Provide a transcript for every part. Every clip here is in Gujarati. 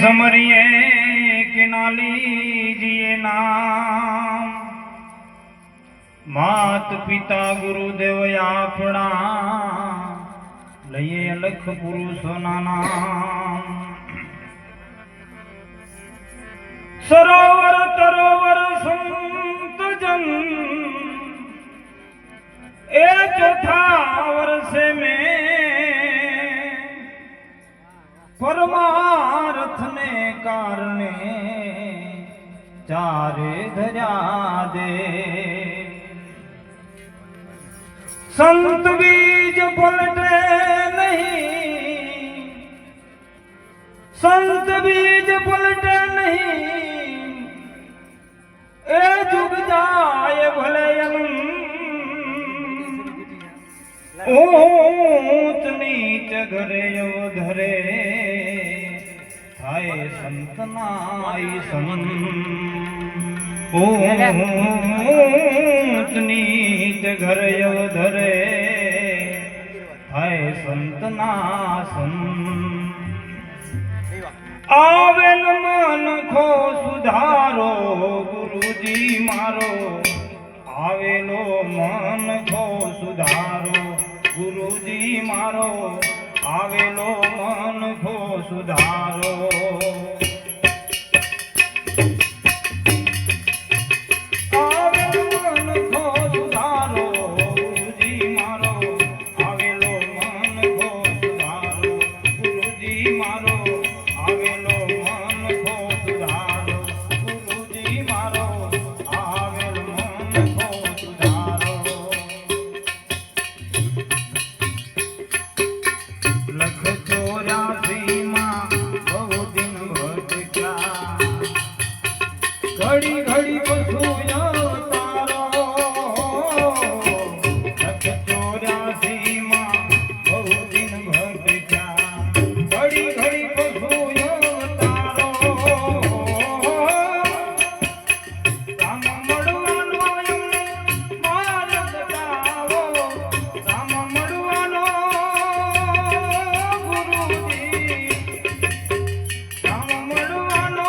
समरिए किनाली जिए नाम मात पिता गुरुदेव आपणा लइए अलख पुरुषोना नाम सरोवर तरोवर संत जन ए चौथा वर्षे में परमार्थ ने कारणे चारे धर्या दे संत बीज पलटे नहीं संत बीज पलटे नहीं ए जुग जाए भले ऊंच नीच घरे धरे थाय संत नाई सम ऊंच नीच घरे धरे थाय संत ना सम आवेल मन खो सुधारो गुरुजी मारो आवेलो मन खो सुधारो गुरुजी मारो आवेलो मन खो सुधारो घड़ी घड़ी बसुया तारो लख 84 मां बहु दिन भटका घड़ी घड़ी बसुया तारो राम मड़वानो एमने मार्ग बतावो राम मड़वानो गुरुजी राम मड़वानो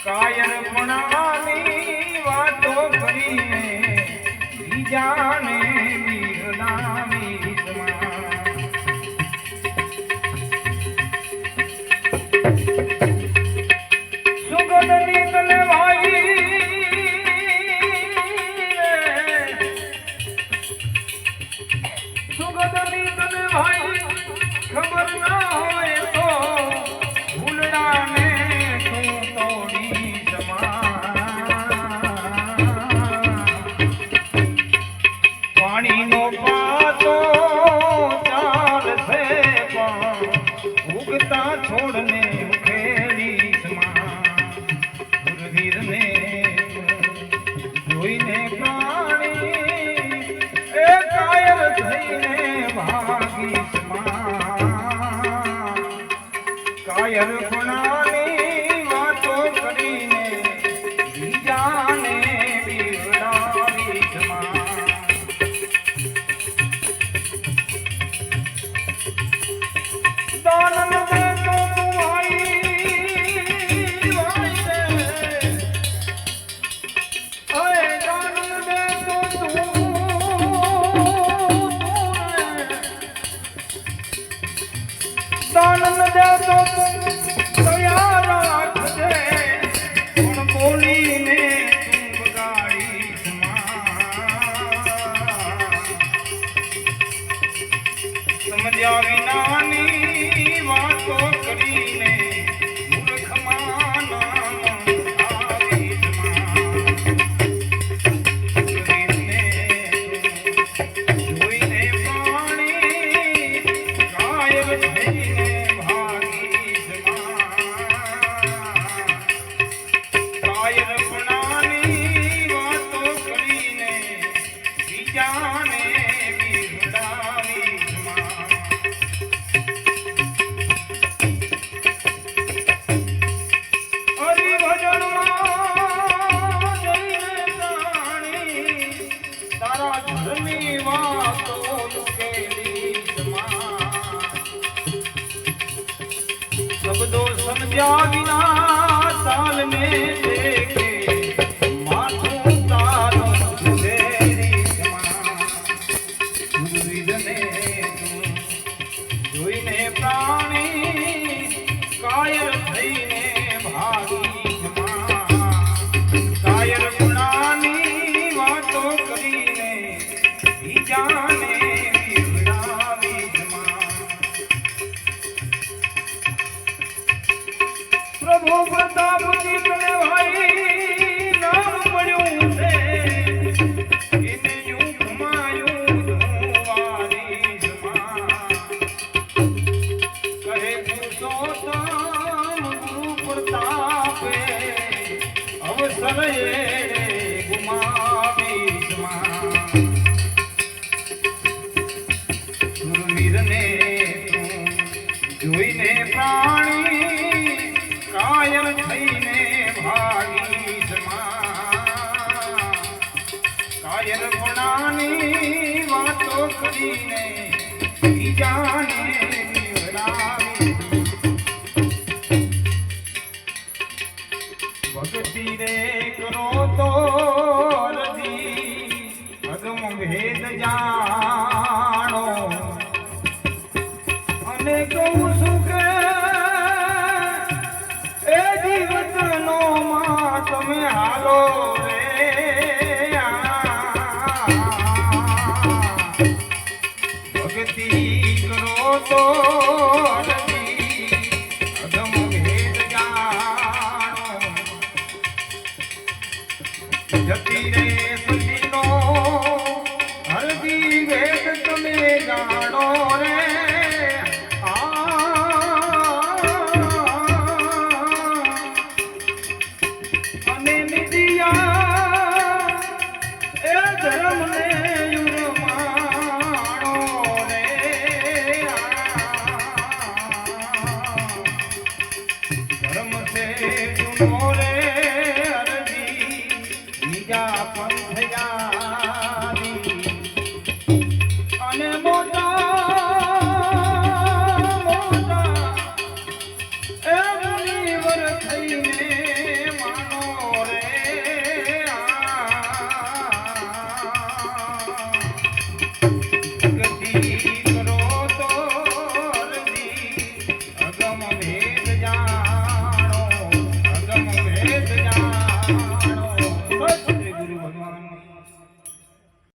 કાયરપણાની વાતો કરીને બીજાને બિરદાવી સુગંધની તને સુગંધની તને ભાઈ ખબર ના હોય તો ભૂલડાને તું તોડી પાણીનો પાતો ચાલશે પણ ઉગતા છોડને ઉખેડી ગુરવીરને જોઈને પ્રાણી એ કાયર થઈને ભાગી કાયર પણાની વાતો કરીને બીજાને બિરદાવી દાનન દે તો તુમાઈ વાઈ દે અરે દાનન દે તો તું દાનન દે તો દયા રાખજે પણ બોલીને તું બગાડી સમજ્યા વિનાની વાતો કરીને મૂર્ખમાં નામ આવી જોઈને પાણી કાયર થઈને કાયરપણાની વાતો કરીને બીજાને બિરદાવી હરિભજનમાં જઈને પ્રાણી તારા ધર્મની વાતો ઉકેલી શબ્દો સમજ્યા વિના તાલને દેખે માથું તારું સુધેરી ગુરુવીરને જોઈને પ્રાણી કાયર થઈને ભાગી કાયરપણાની વાતો કરીને બીજાને બિરદાવી પ્રભુ પ્રતાપજી તને ભાઈ નામ પડ્યું છે એને યું ઘુમાયું ધુવારી કહે પુરુષોત્તમ ગુરુ પ્રતાપે અવસર ગુમાવી ગુરુવીરને જોઈને પ્રાણી કાયર થઈને ભાગી કાયરપણાની વાતો કરીને બીજાને બિરદાવી ભક્તિ રે કરો તો રજી અગમ ભેદ જાણો અને કહું છું કે એ જીવતનો માં તમે હાલો રે ભક્તિ કરો તો અગમ ભેદ જાણો જતી રે સુધીનો હરદી ભેદ તમે જાણો રે અને નિધિયા એ ધર્મને યુરમાણો રે ધર્મ સે જુનો રે હરદી બીજા પંથ